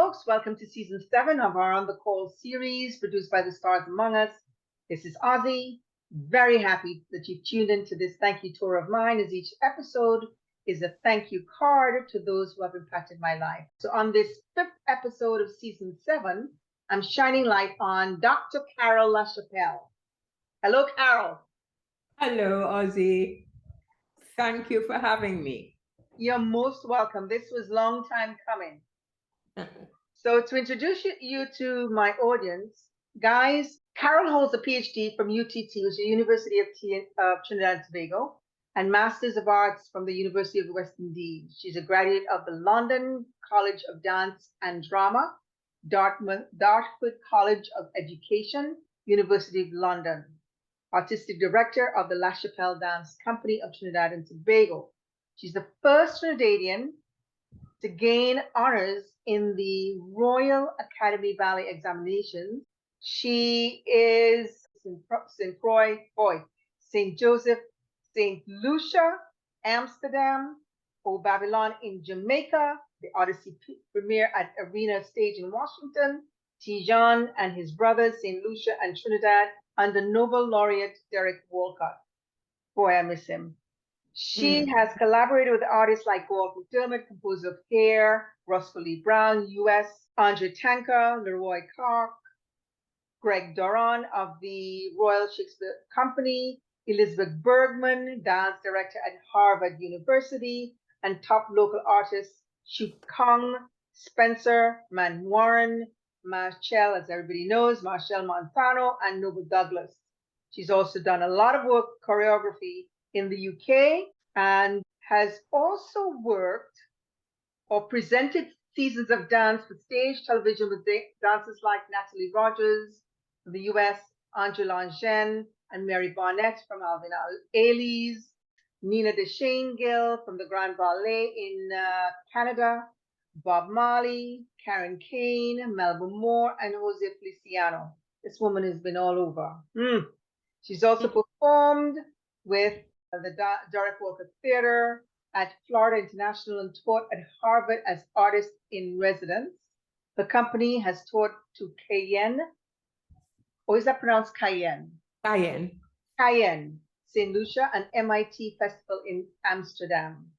folks. Welcome to season 7 of our On the Call series produced by the Stars Among Us. This is Ozzy. Very happy that you've tuned into this thank you tour of mine, as each episode is a thank you card to those who have impacted my life. So on this 5th episode of season 7, I'm shining light on Dr. Carol LaChapelle. Hello, Carol. Hello, Ozzy. Thank you for having me. You're most welcome. This was a long time coming. So to introduce you to my audience, guys, Carol holds a PhD from UTT, which is the University of Trinidad and Tobago, and Masters of Arts from the University of the West Indies. She's a graduate of the London College of Dance and Drama, Dartford College of Education, University of London, Artistic Director of the La Chapelle Dance Company of Trinidad and Tobago. She's the first Trinidadian to gain honors in the Royal Academy Ballet examinations. She is St. Croix, St. Joseph, St. Lucia, Amsterdam, O Babylon in Jamaica, the Odyssey premiere at Arena Stage in Washington, Tijan and his brothers, St. Lucia and Trinidad, under Nobel Laureate Derek Walcott. Boy, I miss him. She has collaborated with artists like Walcott, composer of Hair, Roscoe Lee Brown, U.S., Andre Tanker, Leroy Clark, Greg Doran of the Royal Shakespeare Company, Elizabeth Bergman, dance director at Harvard University, and top local artists Shu Kong, Spencer, Man Warren, Marshall, as everybody knows, Marshall Montano, and Noble Douglas. She's also done a lot of work, choreography, in the UK, and has also worked or presented seasons of dance for stage television with dancers like Natalie Rogers from the US, Angela Angène, and Mary Barnett from Alvin Ailey's, Nina DeShane Gill from the Grand Ballet in Canada, Bob Marley, Karen Kane, Melba Moore, and Jose Feliciano. This woman has been all over. She's also performed with the Derek Walker Theater at Florida International and taught at Harvard as artist in residence. The company has taught to Cayenne, or is that pronounced Cayenne? Cayenne, St. Lucia, and MIT Festival in Amsterdam.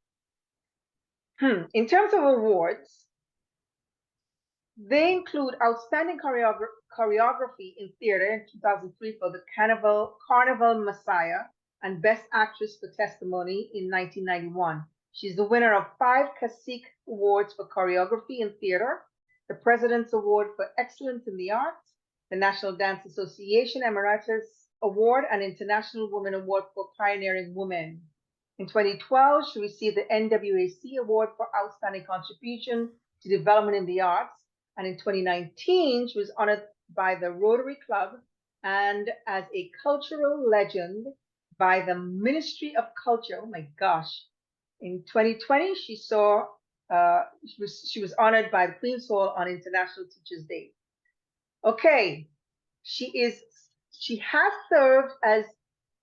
In terms of awards, they include Outstanding Choreography in Theater in 2003 for the Carnival Messiah, and Best Actress for Testimony in 1991. She's the winner of 5 Cacique Awards for Choreography in Theater, the President's Award for Excellence in the Arts, the National Dance Association Emeritus Award, and International Women Award for Pioneering Women. In 2012, she received the NWAC Award for Outstanding Contribution to Development in the Arts, and in 2019, she was honored by the Rotary Club and as a cultural legend by the Ministry of Culture. Oh my gosh. In 2020, she was honored by the Queen's Hall on International Teachers' Day. Okay, she has served as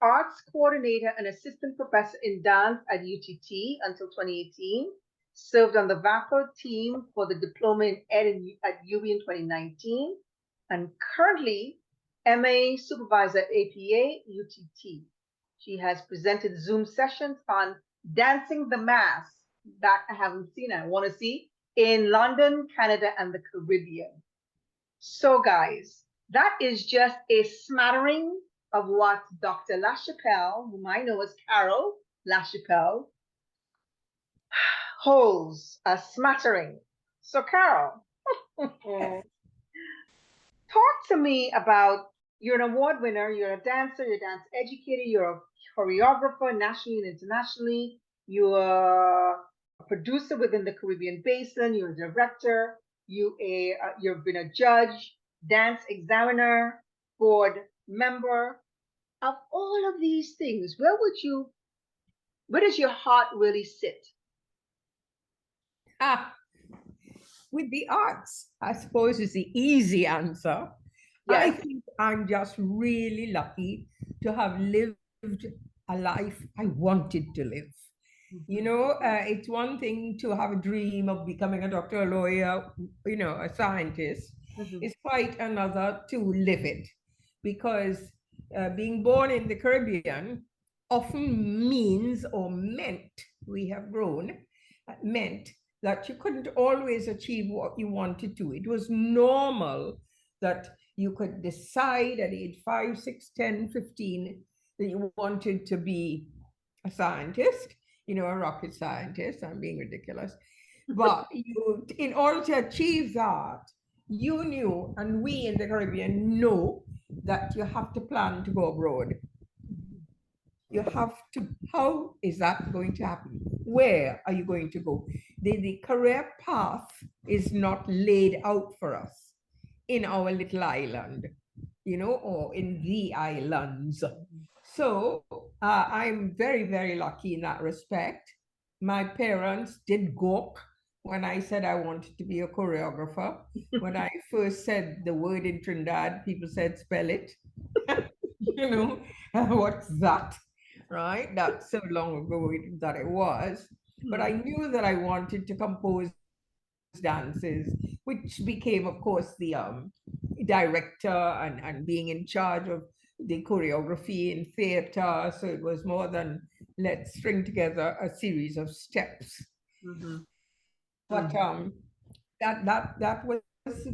arts coordinator and assistant professor in dance at UTT until 2018, served on the VAPA team for the diploma in ed at UB in 2019, and currently MA supervisor at APA UTT. She has presented Zoom sessions on Dancing the Mass that I haven't seen, I want to see, in London, Canada, and the Caribbean. So guys, that is just a smattering of what Dr. LaChapelle, whom I know as Carol LaChapelle, holds, a smattering. So Carol, talk to me about, you're an award winner, you're a dancer, you're a dance educator, you're a choreographer nationally and internationally, you're a producer within the Caribbean Basin, you're a director, you've been a judge, dance examiner, board member. Of all of these things, where does your heart really sit? With the arts, I suppose, is the easy answer. Yes. I think I'm just really lucky to have lived a life I wanted to live. You know, it's one thing to have a dream of becoming a doctor, a lawyer, you know, a scientist. Mhm. It's quite another to live it, because being born in the Caribbean often means or meant, we have grown, meant that you couldn't always achieve what you wanted to. It was normal that you could decide at age 5, 6, 10, 15 that you wanted to be a scientist, you know, a rocket scientist. I'm being ridiculous. But you, in order to achieve that, you knew, and we in the Caribbean know, that you have to plan to go abroad. You have to, how is that going to happen? Where are you going to go? The career path is not laid out for us in our little island, you know, or in the islands. So I'm very, very lucky in that respect. My parents did gawk when I said I wanted to be a choreographer. When I first said the word in Trinidad, people said, spell it. You know, what's that? Right? That's so long ago that it was. But I knew that I wanted to compose dances, which became, of course, the director and being in charge of the choreography in theater. So it was more than let's string together a series of steps. Mhm. But that was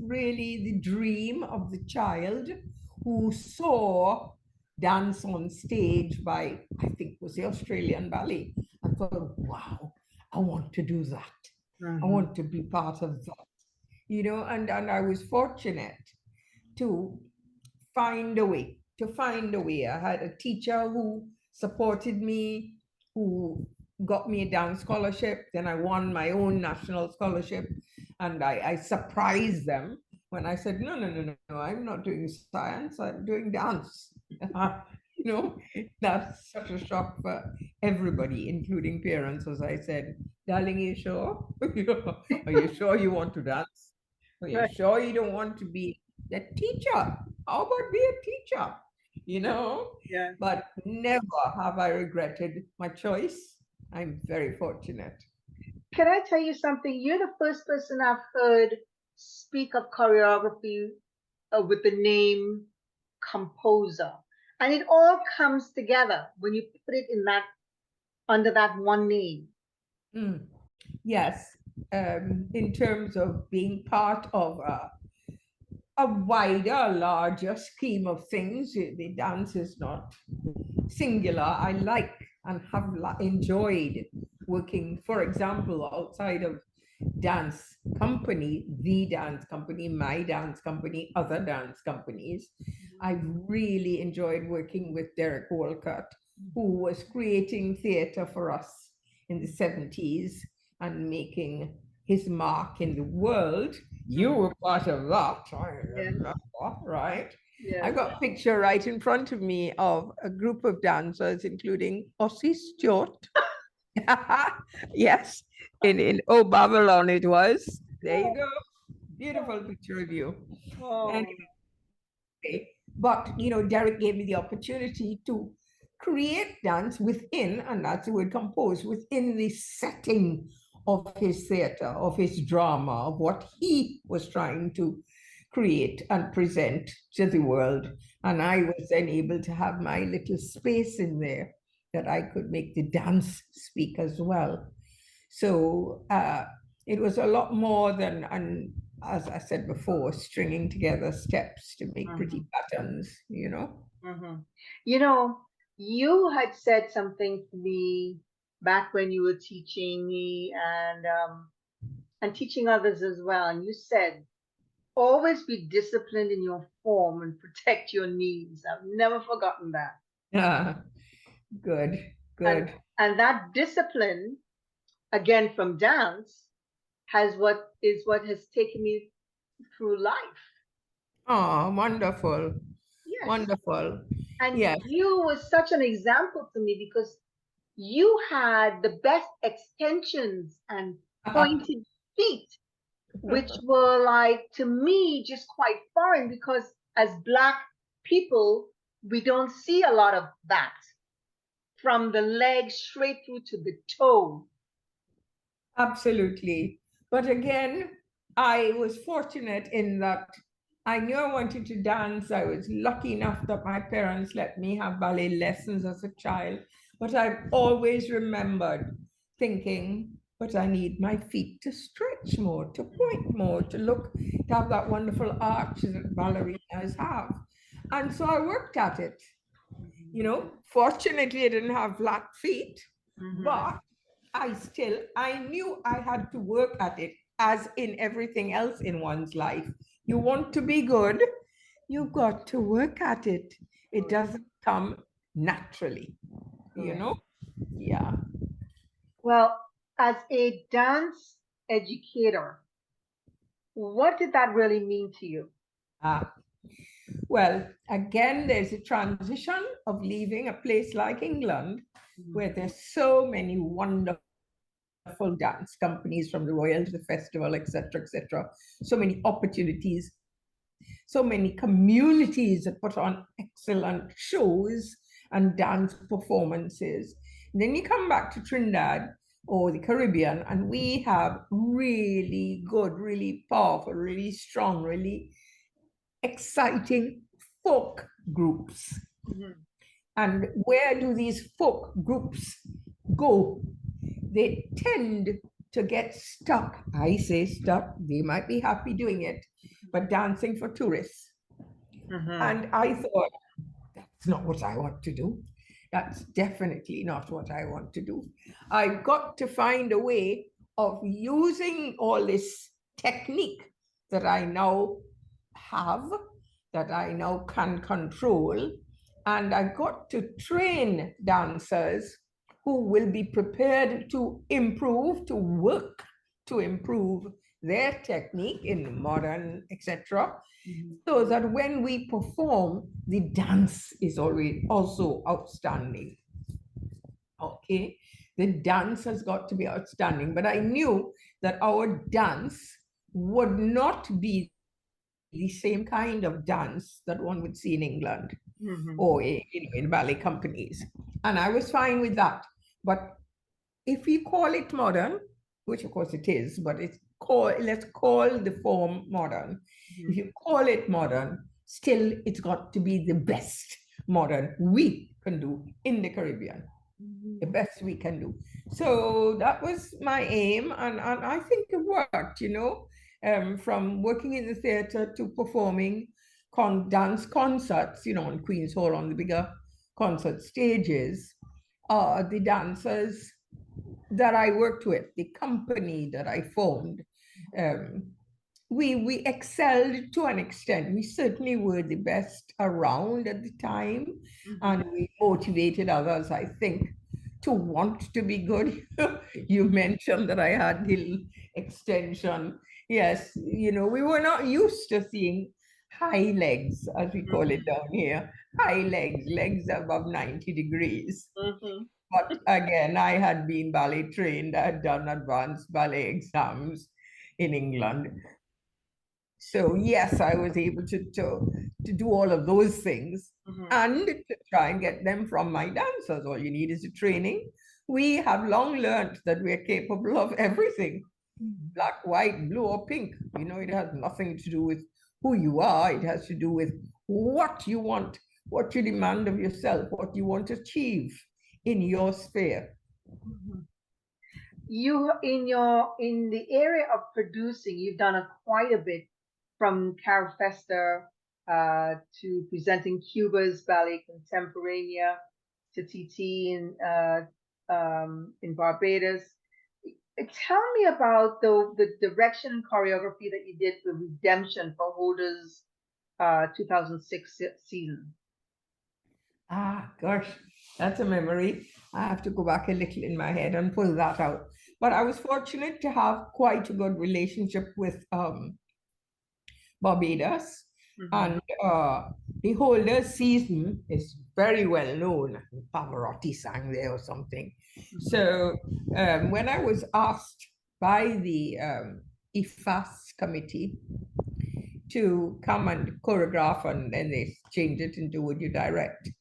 really the dream of the child who saw dance on stage by, I think it was the Australian Ballet, and thought, wow, I want to do that. I Mhm. want to be part of that. You know, and I was fortunate to find a way. I had a teacher who supported me, who got me a dance scholarship. Then I won my own national scholarship, and I surprised them when I said, no, no, no, no, no, I'm not doing science, I'm doing dance. You know, that's such a shock for everybody, including parents, as I said, darling, are you sure? Are you sure you want to dance? Are you Right. sure you don't want to be a teacher? How about be a teacher? You know? Yeah. But never have I regretted my choice. I'm very fortunate. Can I tell you something? You're the first person I've heard speak of choreography with the name composer. And it all comes together when you put it in that under that one name. Mm. Yes, in terms of being part of a wider, larger scheme of things, the dance is not singular. I like and have enjoyed working, for example, outside of dance company, the dance company, my dance company, other dance companies. I really enjoyed working with Derek Walcott, who was creating theater for us in the 70s and making his mark in the world. You Mhm. were part of that, I Yes, remember, right? I yes. got a picture right in front of me of a group of dancers, including Ossie Stewart. Yes, in Oh Babylon it was. There you go. Beautiful picture of you. Oh. Anyway, but you know, Derek gave me the opportunity to create dance within, and that's the word compose, within the setting of his theater, of his drama, of what he was trying to create and present to the world. And I was then able to have my little space in there that I could make the dance speak as well. So it was a lot more than, and as I said before, stringing together steps to make pretty Mhm. patterns, you know? Mhm. You know, you had said something to me back when you were teaching me and teaching others as well. And you said, always be disciplined in your form and protect your needs. I've never forgotten that. Yeah, good, And good. and that discipline, again from dance, what has taken me through life. Oh, wonderful, Yes. wonderful. And Yes. you were such an example to me because you had the best extensions and pointed feet, which were like to me just quite foreign because as Black people, we don't see a lot of that. from the leg straight through to the toe. Absolutely. But again, I was fortunate in that I knew I wanted to dance. I was lucky enough that my parents let me have ballet lessons as a child. But I've always remembered thinking, but I need my feet to stretch more, to point more, to look, to have that wonderful arch that ballerinas have. And so I worked at it. You know, fortunately, I didn't have flat feet, but I knew I had to work at it, as in everything else in one's life. You want to be good, you've got to work at it. It doesn't come naturally, you know? Yeah. Well, as a dance educator, what did that really mean to you? Ah, well, again, there's a transition of leaving a place like England, where there's so many wonderful dance companies, from the Royal to the Festival, etc., etc. So many opportunities, so many communities that put on excellent shows and dance performances. And then you come back to Trinidad or the Caribbean, and we have really good, really powerful, really strong, really exciting folk groups. And where do these folk groups go? They tend to get stuck. I say stuck. They might be happy doing it, but dancing for tourists. And I thought, that's not what I want to do. That's definitely not what I want to do. I've got to find a way of using all this technique that I now have, that I now can control. And I've got to train dancers who will be prepared to improve, to work to improve their technique in modern, etc., so that when we perform, the dance is already also outstanding. Okay, the dance has got to be outstanding. But I knew that our dance would not be the same kind of dance that one would see in England or in ballet companies. And I was fine with that. But if we call it modern, which of course it is, but let's call the form modern. If you call it modern, still it's got to be the best modern we can do in the Caribbean, the best we can do. So that was my aim, and I think it worked, you know, from working in the theater to performing dance concerts, you know, on Queen's Hall, on the bigger concert stages. The dancers that I worked with, the company that I formed, we excelled to an extent. We certainly were the best around at the time, and we motivated others, I think, to want to be good. You mentioned that I had the extension. Yes, you know, we were not used to seeing high legs, as we call it down here, high legs, legs above 90 degrees. But again, I had been ballet trained. I had done advanced ballet exams in England. So yes, I was able to do all of those things and to try and get them from my dancers. All you need is a training. We have long learned that we're capable of everything. Black, white, blue, or pink. You know, it has nothing to do with who you are. It has to do with what you want, what you demand of yourself, what you want to achieve in your sphere. You in the area of producing, you've done quite a bit, from Carifesta to presenting Cuba's Ballet Contemporanea to TT in Barbados. Tell me about the direction and choreography that you did for Redemption for Holder's 2006 season. Ah, gosh, that's a memory. I have to go back a little in my head and pull that out. But I was fortunate to have quite a good relationship with Barbados. And the Holder's season is very well known. Pavarotti sang there or something. So when I was asked by the EFAS committee to come and choreograph, and then they changed it into Would You Direct,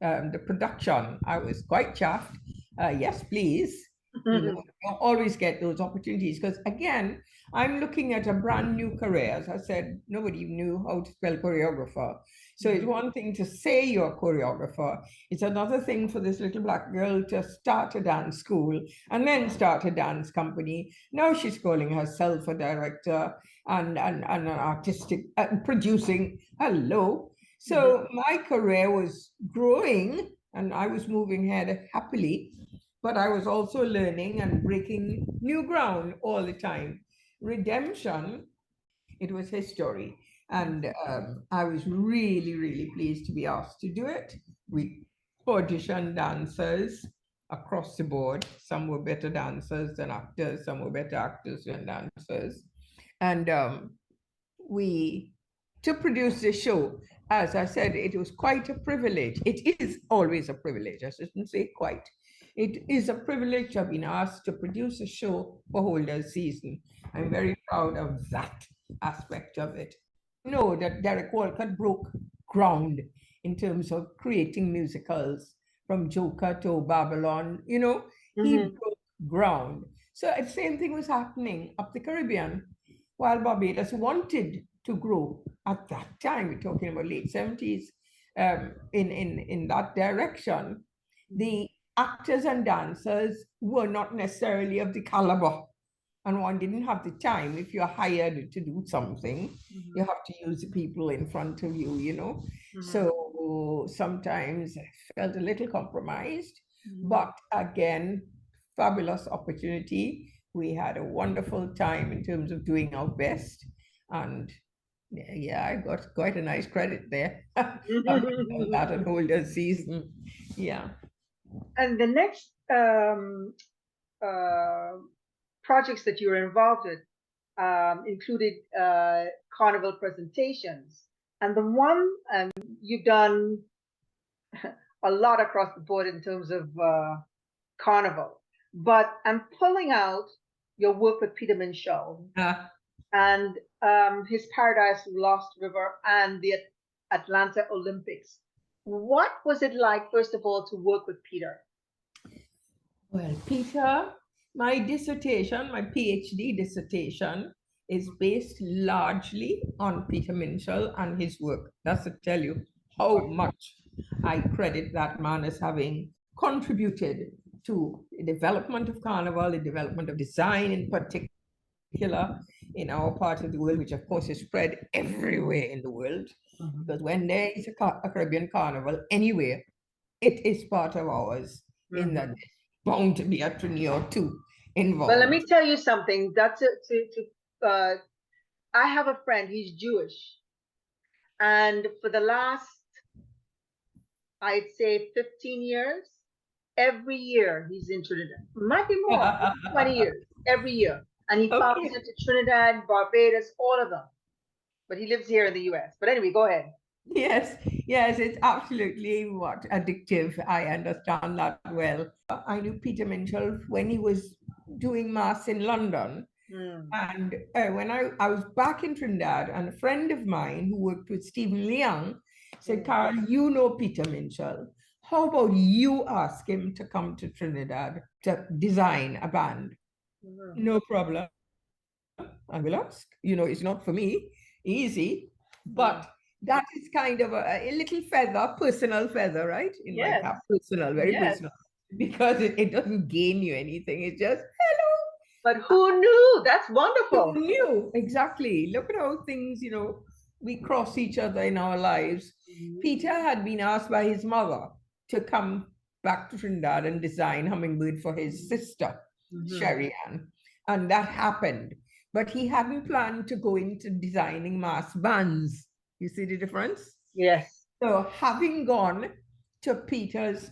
the production, I was quite chuffed. Yes, please. You know, you always get those opportunities because, again, I'm looking at a brand new career. As I said, nobody knew how to spell choreographer. So it's one thing to say you're a choreographer. It's another thing for this little black girl to start a dance school and then start a dance company. Now she's calling herself a director and an artistic producing. Hello. So my career was growing and I was moving ahead happily, but I was also learning and breaking new ground all the time. Redemption, it was history. And I was really, really pleased to be asked to do it. We auditioned dancers across the board. Some were better dancers than actors, some were better actors than dancers. And we, to produce the show, as I said, it was quite a privilege. It is always a privilege, I shouldn't say quite. It is a privilege to have been asked to produce a show for Holders Season. I'm very proud of that aspect of it. Know that Derek Walcott broke ground in terms of creating musicals from Joker to Babylon, you know, he broke ground. So the same thing was happening up the Caribbean, while Barbados wanted to grow at that time, we're talking about late 70s, in that direction. The actors and dancers were not necessarily of the caliber, and one didn't have the time. If you're hired to do something, you have to use the people in front of you, you know. So sometimes I felt a little compromised, but again, fabulous opportunity. We had a wonderful time in terms of doing our best, and yeah, I got quite a nice credit there. That and Holders Season, yeah. And the next projects that you were involved with included Carnival presentations. And the one you've done a lot across the board in terms of Carnival. But I'm pulling out your work with Peter Minshall and his Paradise Lost River and the Atlanta Olympics. What was it like, first of all, to work with Peter? Well, Peter, my dissertation, my PhD dissertation, is based largely on Peter Minshall and his work. That's to tell you how much I credit that man as having contributed to the development of Carnival, the development of design in particular in our part of the world, which of course is spread everywhere in the world. Because when there is a Caribbean Carnival anywhere, it is part of ours, in that there's bound to be a Trinidad or two involved. Well, let me tell you something. That's I have a friend, he's Jewish. And for the last, I'd say 15 years, every year he's in Trinidad. Might be more, 20 years, every year. And he pops into Trinidad, Barbados, all of them. But he lives here in the US. But anyway, go ahead. Yes, it's absolutely addictive. I understand that well. I knew Peter Minshall when he was doing mass in London. And when I was back in Trinidad, and a friend of mine who worked with Stephen Leung said, Carl, you know Peter Minshall. How about you ask him to come to Trinidad to design a band? No problem. I will ask. You know, it's not for me, easy, but that is kind of a little feather, personal feather, right? In my cap, personal, very personal, because it doesn't gain you anything. It's just, hello. But who knew? That's wonderful. Who knew? Exactly. Look at how things, you know, we cross each other in our lives. Peter had been asked by his mother to come back to Trinidad and design Hummingbird for his sister, Sherry Ann. And that happened. But he hadn't planned to go into designing mass bands. You see the difference? Yes. So having gone to Peter's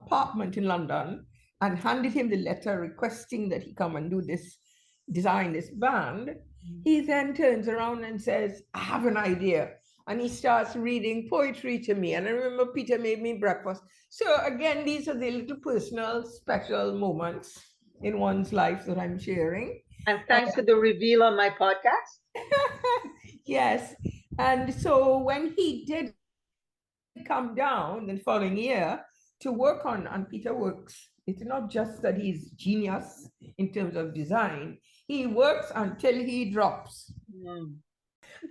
apartment in London and handed him the letter requesting that he come and do this, design this band, he then turns around and says, I have an idea. And he starts reading poetry to me. And I remember Peter made me breakfast. So again, these are the little personal, special moments in one's life that I'm sharing. And thanks for the reveal on my podcast. Yes. And so when he did come down the following year to work on Peter works. It's not just that he's genius in terms of design. He works until he drops.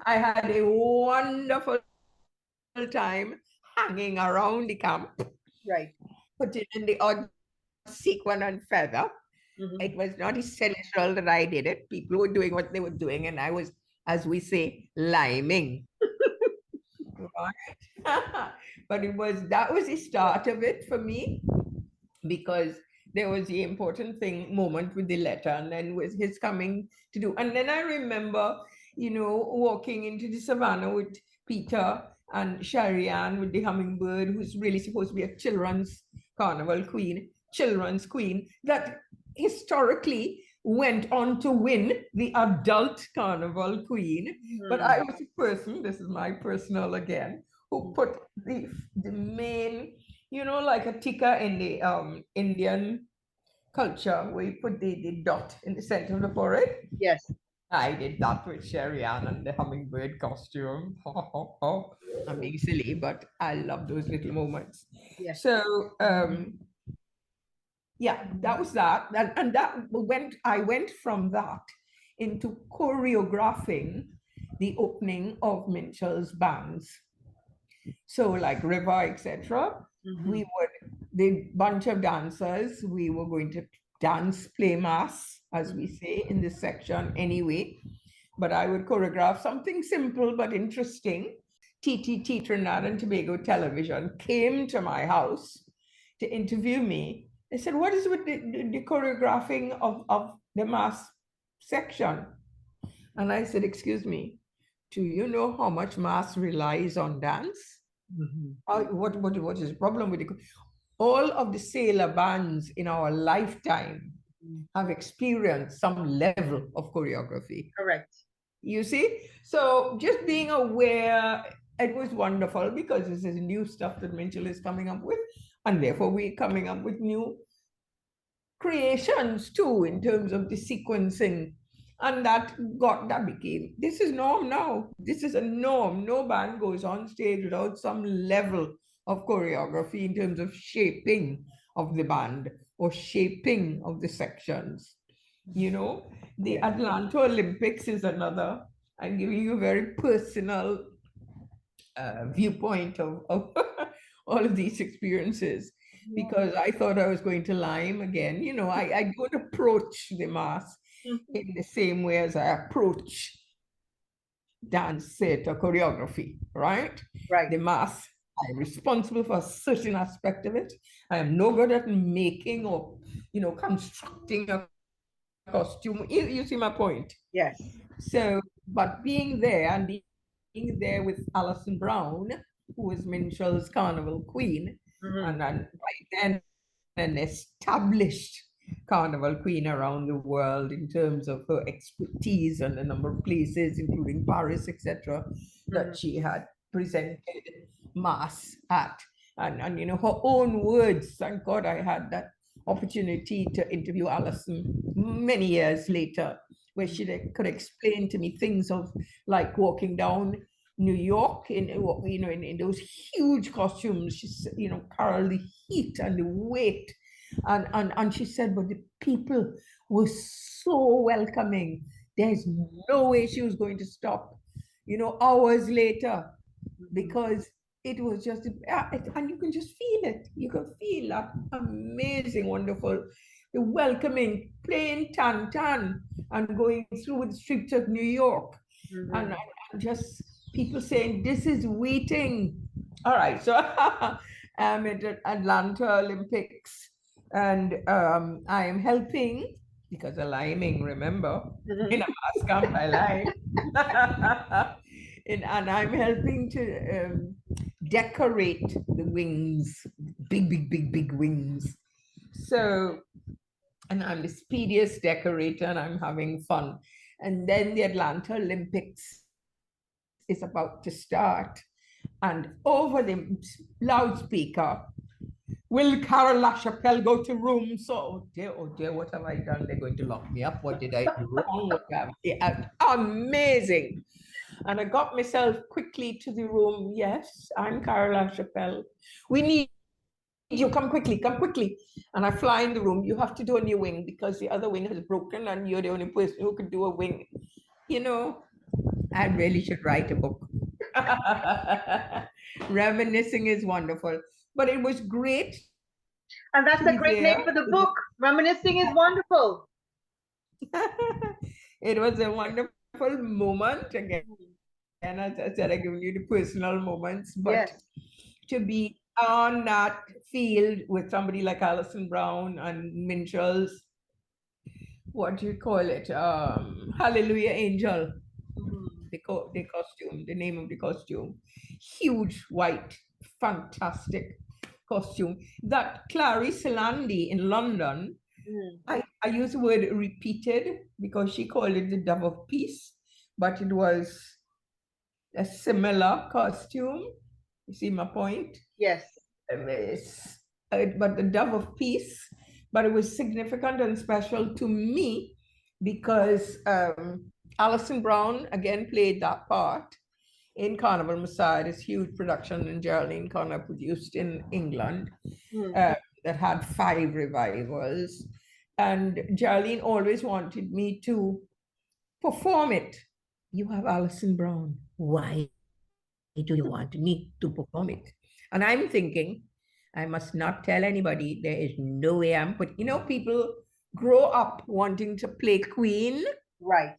I had a wonderful time hanging around the camp. Right. Putting in the odd sequin and feather. It was not essential that I did it. People were doing what they were doing, and I was, as we say, liming. But that was the start of it for me, because there was the important moment with the letter, and then was his coming to do. And then I remember, walking into the savannah with Peter and Sharianne with the hummingbird, who's really supposed to be a children's carnival queen, that historically went on to win the adult carnival queen. But I was a person, this is my personal again, who put the main, like a tikka in the Indian culture, where you put the dot in the center of the forehead. Yes. I did that with Sharianne and the hummingbird costume. I'm being silly, but I love those little moments. Yes. So, yeah, that was that. And I went from that into choreographing the opening of Minshall's bands. So like River, etc. The bunch of dancers, we were going to dance, play mass, as we say in this section anyway. But I would choreograph something simple but interesting. TTT, Trinidad and Tobago Television, came to my house to interview me. They said, what is with the choreographing of the mass section? And I said, excuse me, do you know how much mass relies on dance? What is the problem with it? All of the sailor bands in our lifetime have experienced some level of choreography. Correct. You see? So just being aware, it was wonderful, because this is new stuff that Minshall is coming up with. And therefore we're coming up with new creations too, in terms of the sequencing. And that became, this is norm now. This is a norm. No band goes on stage without some level of choreography in terms of shaping of the band or shaping of the sections. The Atlanta Olympics is another. I'm giving you a very personal viewpoint of all of these experiences, because I thought I was going to lime again. I don't approach the mass in the same way as I approach dance, theater, choreography, right? Right. The mass, I'm responsible for a certain aspect of it. I am no good at making or, constructing a costume. You see my point? Yes. So, but being there and being there with Alison Brown, who was Minshall's Carnival Queen, and then by then an established Carnival Queen around the world in terms of her expertise and a number of places, including Paris, etc., that she had presented mass at. And her own words, thank God I had that opportunity to interview Alison many years later, where she could explain to me things of like walking down New York in those huge costumes. She said, Carol, the heat and the weight. And she said, but the people were so welcoming. There's no way she was going to stop, hours later, because it was just, and you can just feel it. You can feel that amazing, wonderful, the welcoming, playing tan and going through the streets of New York. And just people saying, this is waiting. All right, so I'm at Atlanta Olympics, and I am helping, because of liming, remember, in a mass camp I lime. And I'm helping to decorate the wings, big wings. So, and I'm the speediest decorator, and I'm having fun. And then the Atlanta Olympics is about to start. And over the loudspeaker, will Carol Chapelle go to room? So, oh dear, what have I done? They're going to lock me up. What did I do wrong? Amazing. And I got myself quickly to the room. Yes, I'm Carol Chapelle. We need you, come quickly, come quickly. And I fly in the room. You have to do a new wing because the other wing has broken and you're the only person who could do a wing. You know, I really should write a book. Reminiscing is wonderful, but it was great. And that's a great name for the book. Reminiscing is wonderful. It was a wonderful moment again. And as I said, I give you the personal moments, but Yes. to be on that field with somebody like Alison Brown and Minshall's, what do you call it? Hallelujah Angel. The costume, the name of the costume. Huge, white, fantastic costume. That Clarice Landi in London, I use the word repeated because she called it the Dove of Peace, but it was a similar costume. You see my point? Yes. But the Dove of Peace, but it was significant and special to me because Alison Brown again played that part in Carnival Messiah, this huge production in Geraldine Conner produced in England that had 5 revivals. And Geraldine always wanted me to perform it. You have Alison Brown. Why do you want me to perform it? And I'm thinking, I must not tell anybody. There is no way I'm put. You know, people grow up wanting to play Queen. Right.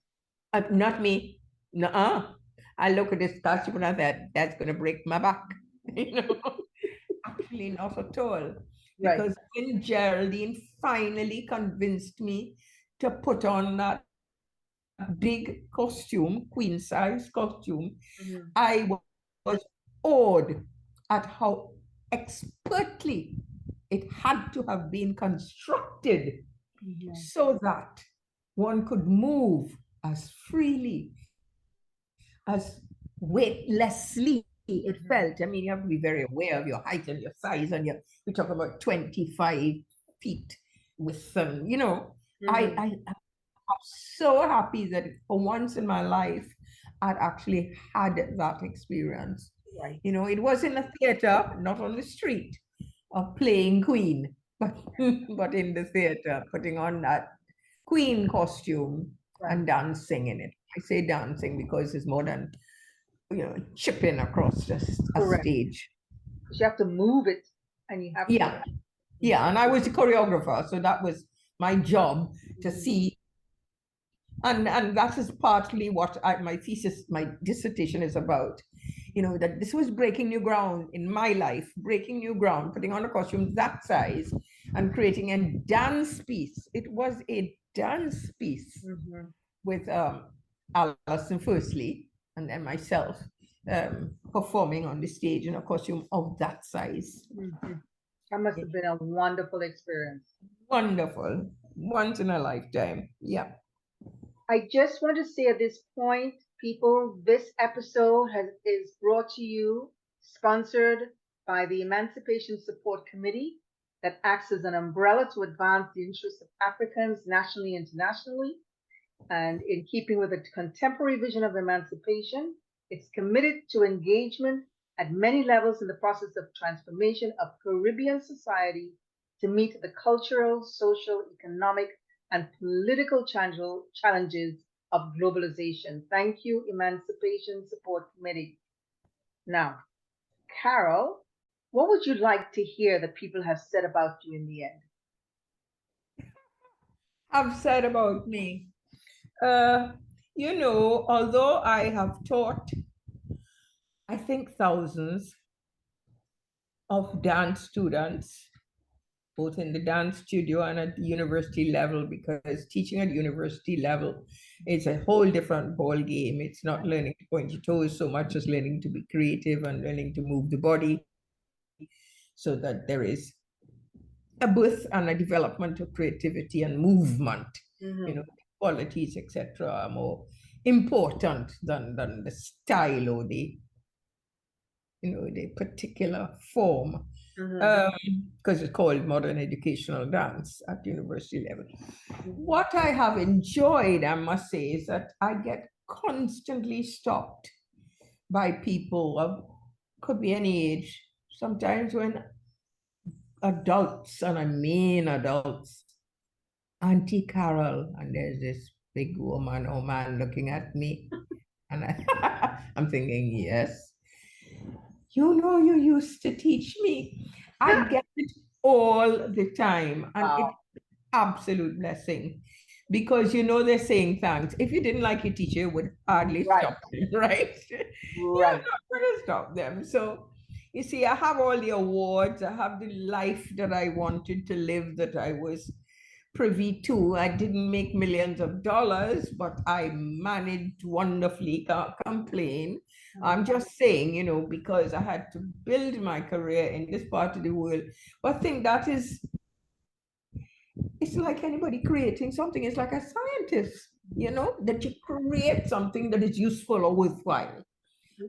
Not me. Nuh-uh. I look at this costume and I said, that's going to break my back. You know, actually not at all. Right. Because when Geraldine finally convinced me to put on that big costume, queen size costume, I was awed at how expertly it had to have been constructed so that one could move as freely, as weightlessly it felt. I mean, you have to be very aware of your height and your size, and we talk about 25 feet with you know, I'm so happy that for once in my life, I'd actually had that experience. Right. You know, it was in a theater, not on the street, of playing Queen, but in the theater, putting on that Queen costume and dancing in it. I say dancing because it's more than, you know, chipping across a stage. You have to move it, and you have to. Yeah, and I was a choreographer, so that was my job to see. And that is partly what my thesis, my dissertation is about. You know, that this was breaking new ground in my life, breaking new ground, putting on a costume that size and creating a dance piece. It was a dance piece with Alison firstly, and then myself performing on the stage in a costume of that size. That must have been a wonderful experience. Wonderful. Once in a lifetime. Yeah. I just want to say at this point, people, this episode is brought to you, sponsored by the Emancipation Support Committee that acts as an umbrella to advance the interests of Africans nationally and internationally. And in keeping with the contemporary vision of emancipation, it's committed to engagement at many levels in the process of transformation of Caribbean society to meet the cultural, social, economic, and political challenges of globalization. Thank you, Emancipation Support Committee. Now, Carol, what would you like to hear that people have said about you in the end? Have said about me. You know, although I have taught, I think, thousands of dance students, both in the dance studio and at the university level, because teaching at university level is a whole different ball game. It's not learning to point your toes so much as learning to be creative and learning to move the body so that there is a birth and a development of creativity and movement. You know, qualities, etc., are more important than the style or the, you know, the particular form. Because it's called modern educational dance at university level. What I have enjoyed, I must say, is that I get constantly stopped by people of, could be any age, sometimes when adults, and I mean adults, Auntie Carol, and there's this big woman or man looking at me, and I'm thinking, yes, you know, you used to teach me. I get it all the time, and Wow. it's absolute blessing. Because you know they're saying thanks. If you didn't like your teacher, you would hardly Right. stop them, right? You're Right. not going to stop them. So you see, I have all the awards. I have the life that I wanted to live, that I was privy to. I didn't make millions of dollars, but I managed wonderfully. Can't complain. I'm just saying, you know, because I had to build my career in this part of the world. But I think that is, it's like anybody creating something. It's like a scientist, you know, that you create something that is useful or worthwhile.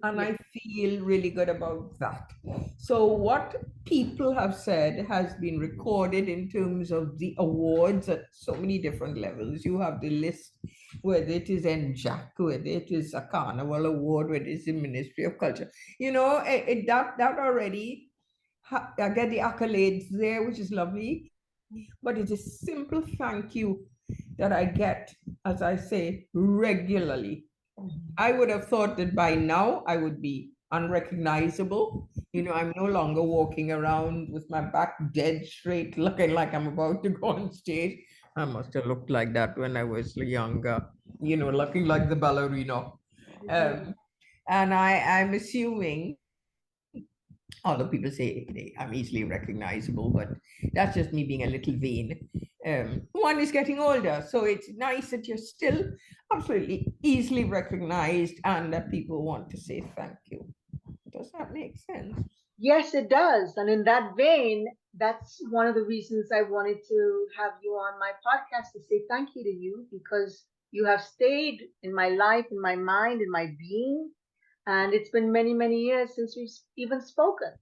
And I feel really good about that. So what people have said has been recorded in terms of the awards at so many different levels. You have the list, whether it is NJAC, whether it is a Carnival award, whether it's the Ministry of Culture. You know, that already, I get the accolades there, which is lovely. But it's a simple thank you that I get, as I say, regularly. I would have thought that by now I would be unrecognizable. You know, I'm no longer walking around with my back dead straight, looking like I'm about to go on stage. I must have looked like that when I was younger, you know, looking like the ballerina. And I'm assuming, although people say I'm easily recognizable, but that's just me being a little vain. One is getting older, so it's nice that you're still absolutely easily recognized and that people want to say thank you. Does that make sense? Yes, it does. And in that vein, that's one of the reasons I wanted to have you on my podcast, to say thank you to you, because you have stayed in my life, in my mind, in my being. And it's been many, many years since we've even spoken.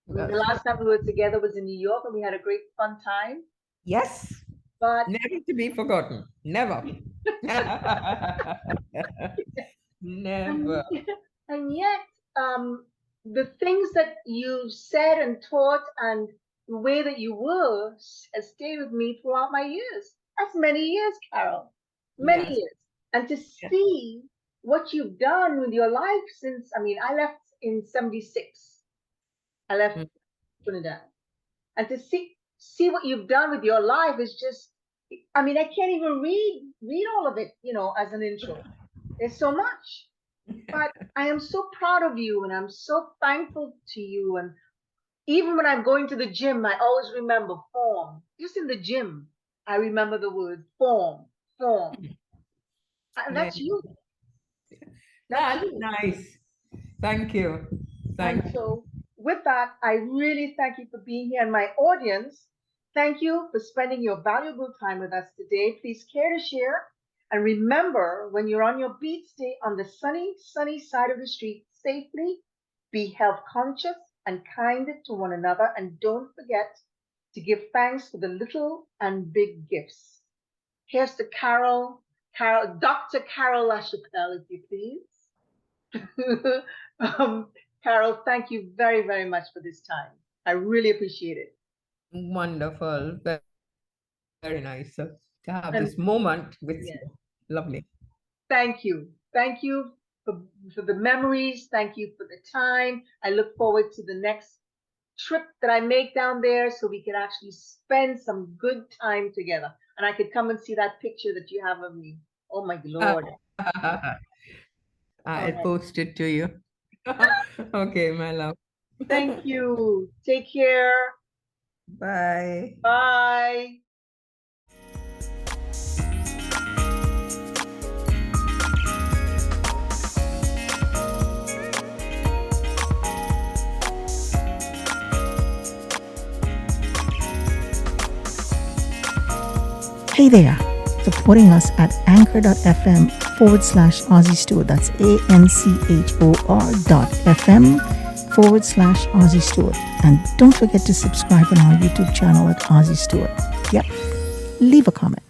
The last time we were together was in New York, and we had a great fun time. Yes. But never to be forgotten. Never. Never. And yet, the things that you said and taught and the way that you were has stayed with me throughout my years. That's many years, Carol. Many Yes. years. And to see what you've done with your life since, I mean, I left in 76. I left Trinidad. And to see what you've done with your life is just, I mean, I can't even read all of it, you know, as an intro. There's so much. But I am so proud of you, and I'm so thankful to you. And even when I'm going to the gym, I always remember form. Just in the gym, I remember the word form. And that's you. That's nice. Thank you. And so with that, I really thank you for being here. And my audience, thank you for spending your valuable time with us today. Please care to share. And remember, when you're on your beat, stay on the sunny side of the street safely. Be health conscious and kind to one another. And don't forget to give thanks for the little and big gifts. Here's to Dr. Carol LaChapelle, if you please. Carol, thank you very, very much for this time. I really appreciate it. Wonderful. Very, very nice to have this moment with you. Lovely. Thank you. Thank you for the memories. Thank you for the time. I look forward to the next trip that I make down there so we can actually spend some good time together. And I could come and see that picture that you have of me. Oh my Lord. I posted to you. Okay, my love. Thank you. Take care. Bye. Bye. Hey there, supporting us at anchor.fm/Aussie Store. That's ANCHOR.FM/Aussie Store. And don't forget to subscribe on our YouTube channel at Aussie Store. Yep, leave a comment.